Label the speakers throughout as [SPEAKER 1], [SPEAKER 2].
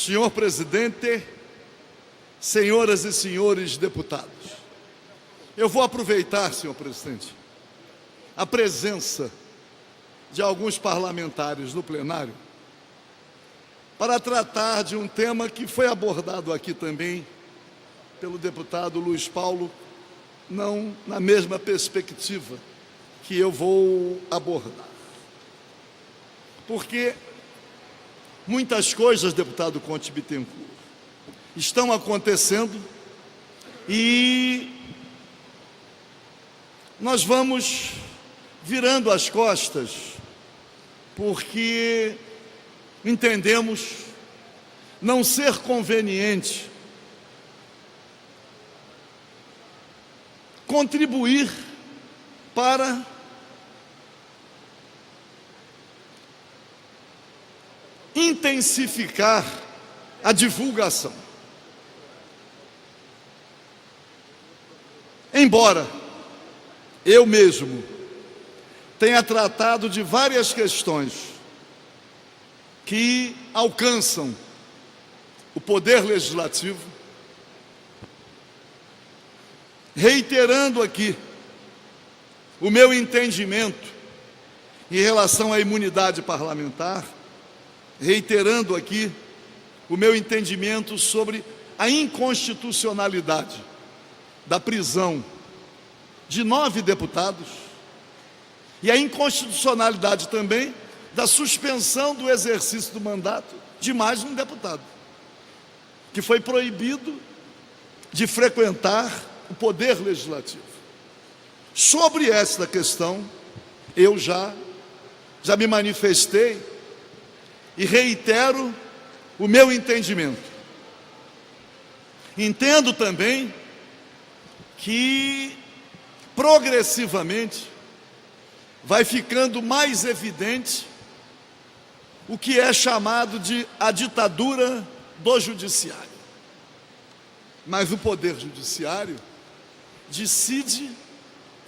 [SPEAKER 1] Senhor presidente, senhoras e senhores deputados, eu vou aproveitar, senhor presidente, a presença de alguns parlamentares no plenário para tratar de um tema que foi abordado aqui também pelo deputado Luiz Paulo, não na mesma perspectiva que eu vou abordar. Porque muitas coisas, deputado Conte Bittencourt, estão acontecendo e nós vamos virando as costas porque entendemos não ser conveniente contribuir para intensificar a divulgação. Embora eu mesmo tenha tratado de várias questões que alcançam o Poder Legislativo, reiterando aqui o meu entendimento em relação à imunidade parlamentar, reiterando aqui o meu entendimento sobre a inconstitucionalidade da prisão de 9 deputados e a inconstitucionalidade também da suspensão do exercício do mandato de mais um deputado, que foi proibido de frequentar o Poder Legislativo. Sobre esta questão, eu já me manifestei e reitero o meu entendimento. Entendo também que progressivamente vai ficando mais evidente o que é chamado de a ditadura do judiciário. Mas o Poder Judiciário decide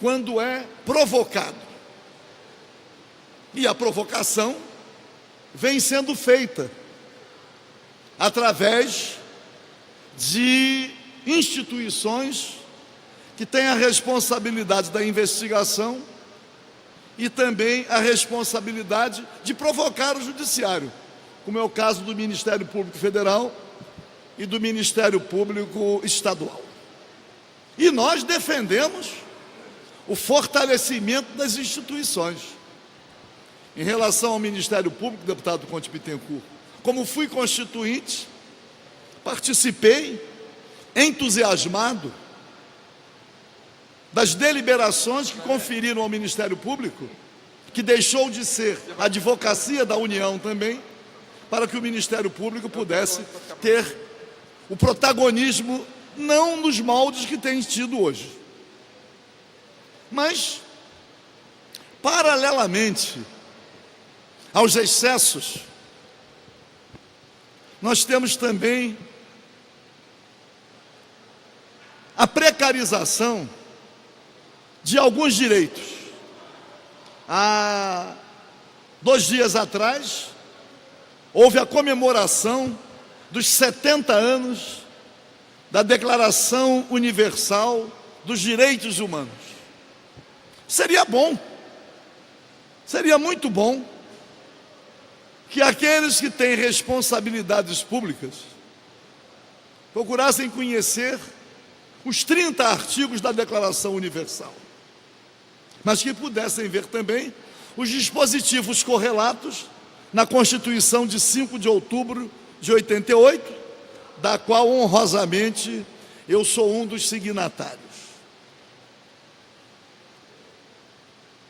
[SPEAKER 1] quando é provocado. E a provocação vem sendo feita através de instituições que têm a responsabilidade da investigação e também a responsabilidade de provocar o judiciário, como é o caso do Ministério Público Federal e do Ministério Público Estadual. E nós defendemos o fortalecimento das instituições. Em relação ao Ministério Público, deputado Conte Bittencourt, como fui constituinte, participei entusiasmado das deliberações que conferiram ao Ministério Público, que deixou de ser a Advocacia da União também, para que o Ministério Público pudesse ter o protagonismo não nos moldes que tem tido hoje. Mas, paralelamente aos excessos, nós temos também a precarização de alguns direitos. Há 2 dias atrás, houve a comemoração dos 70 anos da Declaração Universal dos Direitos Humanos. Seria bom, seria muito bom, que aqueles que têm responsabilidades públicas procurassem conhecer os 30 artigos da Declaração Universal, mas que pudessem ver também os dispositivos correlatos na Constituição de 5 de outubro de 88, da qual honrosamente eu sou um dos signatários.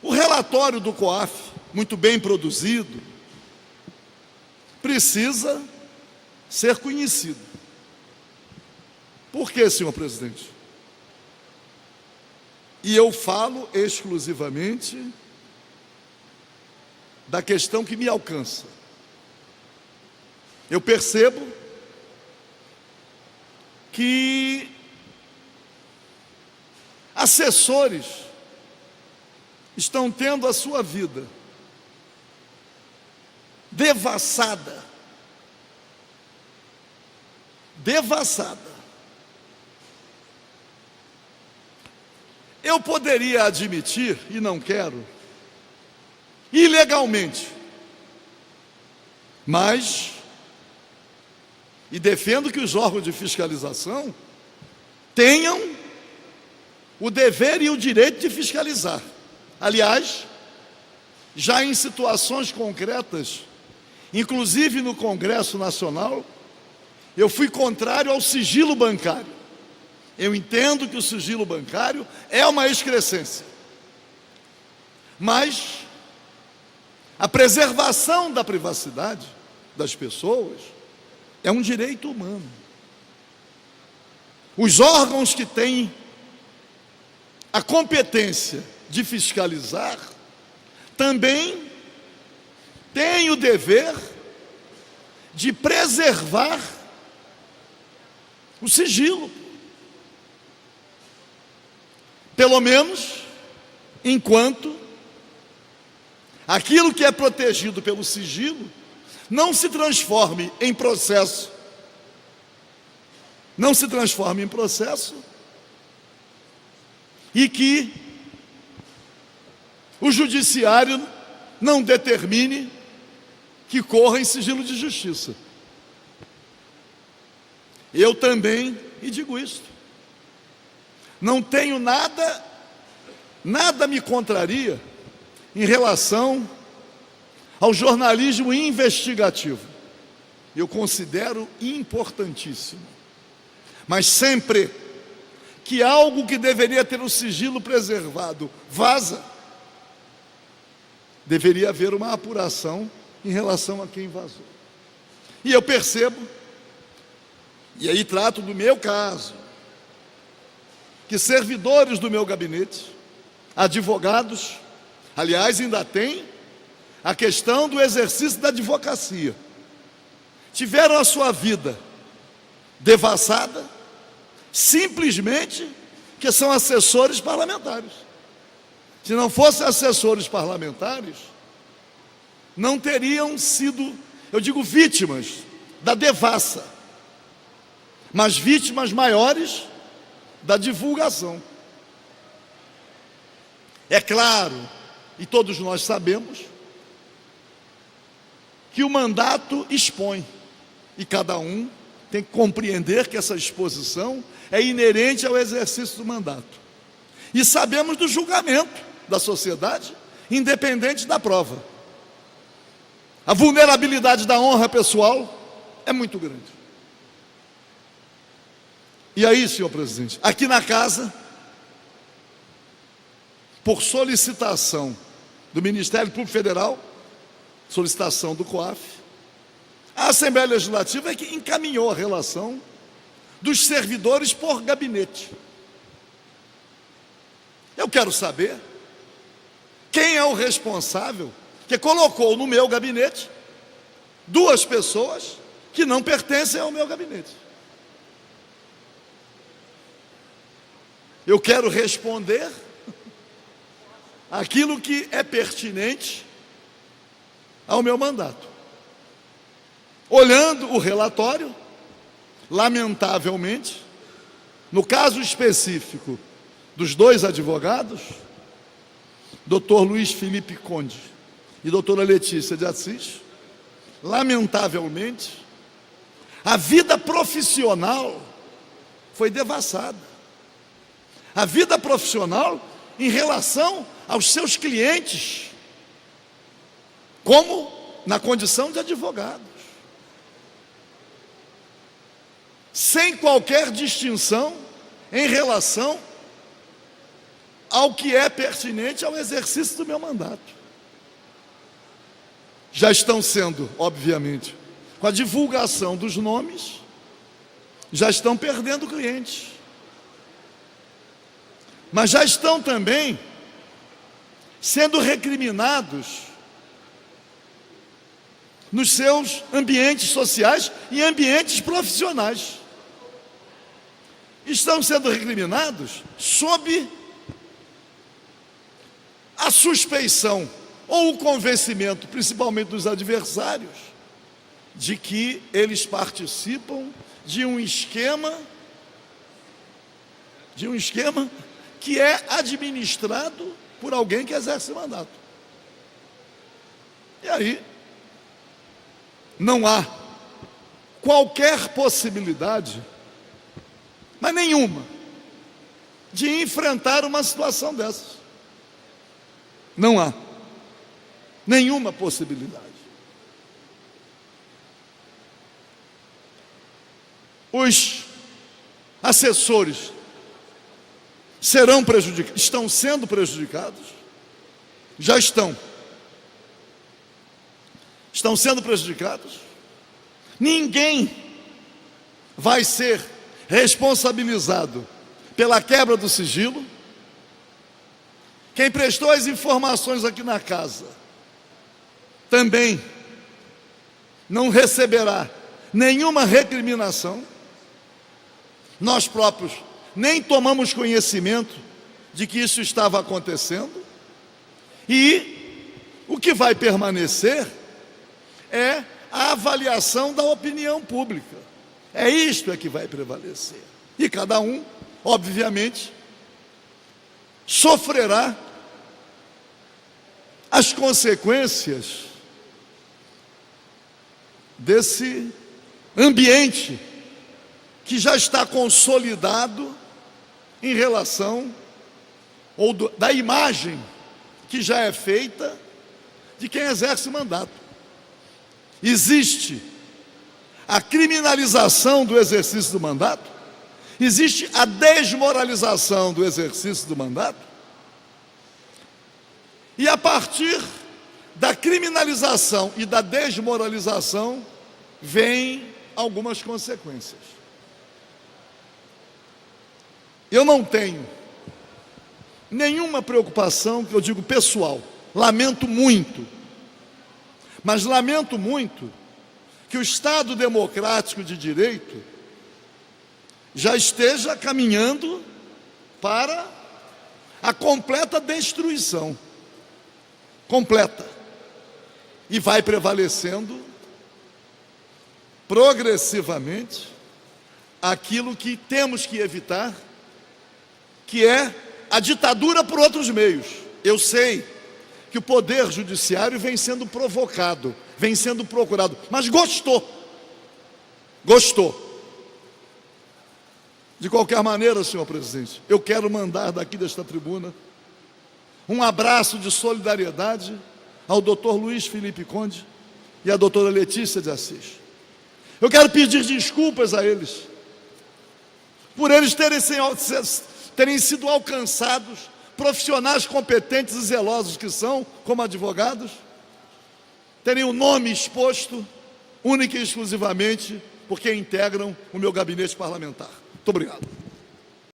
[SPEAKER 1] O relatório do COAF, muito bem produzido, precisa ser conhecido. Por quê, senhor presidente? E eu falo exclusivamente da questão que me alcança. Eu percebo que assessores estão tendo a sua vida devassada devassada. Eu poderia admitir, e não quero, ilegalmente, mas, e defendo que os órgãos de fiscalização tenham o dever e o direito de fiscalizar. Aliás, já em situações concretas, inclusive no Congresso Nacional, eu fui contrário ao sigilo bancário. Eu entendo que o sigilo bancário é uma excrescência, mas a preservação da privacidade das pessoas é um direito humano. Os órgãos que têm a competência de fiscalizar também têm o dever de preservar o sigilo, pelo menos enquanto aquilo que é protegido pelo sigilo não se transforme em processo, e que o judiciário não determine que corra em sigilo de justiça. Eu também, e digo isto, não tenho nada me contraria em relação ao jornalismo investigativo. Eu considero importantíssimo. Mas sempre que algo que deveria ter o sigilo preservado vaza, deveria haver uma apuração em relação a quem vazou. E eu percebo, e aí trato do meu caso, que servidores do meu gabinete, advogados, aliás, ainda tem a questão do exercício da advocacia, tiveram a sua vida devassada, simplesmente que são assessores parlamentares. Se não fossem assessores parlamentares, não teriam sido, eu digo, vítimas da devassa, mas vítimas maiores da divulgação. É claro, e todos nós sabemos, que o mandato expõe, e cada um tem que compreender que essa exposição é inerente ao exercício do mandato. E sabemos do julgamento da sociedade, independente da prova. A vulnerabilidade da honra pessoal é muito grande. E aí, senhor presidente, aqui na casa, por solicitação do Ministério Público Federal, solicitação do COAF, a Assembleia Legislativa é que encaminhou a relação dos servidores por gabinete. Eu quero saber quem é o responsável que colocou no meu gabinete duas pessoas que não pertencem ao meu gabinete. Eu quero responder aquilo que é pertinente ao meu mandato. Olhando o relatório, lamentavelmente, no caso específico dos dois advogados, Dr. Luiz Felipe Conde e doutora Letícia de Assis, lamentavelmente, a vida profissional foi devassada. A vida profissional em relação aos seus clientes, como na condição de advogados, sem qualquer distinção em relação ao que é pertinente ao exercício do meu mandato. Já estão sendo, obviamente, com a divulgação dos nomes, já estão perdendo clientes, mas já estão também sendo recriminados nos seus ambientes sociais e ambientes profissionais. Estão sendo recriminados sob a suspeição ou o convencimento, principalmente dos adversários, de que eles participam de um esquema que é administrado por alguém que exerce mandato. E aí, não há qualquer possibilidade, mas nenhuma, de enfrentar uma situação dessas. Não há nenhuma possibilidade. Os assessores serão prejudicados, estão sendo prejudicados, já estão sendo prejudicados. Ninguém vai ser responsabilizado pela quebra do sigilo. Quem prestou as informações aqui na casa também não receberá nenhuma recriminação. Nós próprios nem tomamos conhecimento de que isso estava acontecendo. E o que vai permanecer é a avaliação da opinião pública. É isto que vai prevalecer. E cada um, obviamente, sofrerá as consequências desse ambiente que já está consolidado em relação da imagem que já é feita de quem exerce mandato. Existe a criminalização do exercício do mandato, existe a desmoralização do exercício do mandato, e a partir da criminalização e da desmoralização vêm algumas consequências. Eu não tenho nenhuma preocupação, que eu digo pessoal, lamento muito, mas lamento muito que o Estado democrático de direito já esteja caminhando para a completa destruição, completa, e vai prevalecendo progressivamente aquilo que temos que evitar, que é a ditadura por outros meios. Eu sei que o poder judiciário vem sendo provocado, vem sendo procurado, mas gostou. De qualquer maneira, senhor presidente, eu quero mandar daqui desta tribuna um abraço de solidariedade ao doutor Luiz Felipe Conde e à doutora Letícia de Assis. Eu quero pedir desculpas a eles, por eles terem sido alcançados, profissionais competentes e zelosos que são, como advogados, terem o nome exposto, única e exclusivamente, porque integram o meu gabinete parlamentar. Muito obrigado.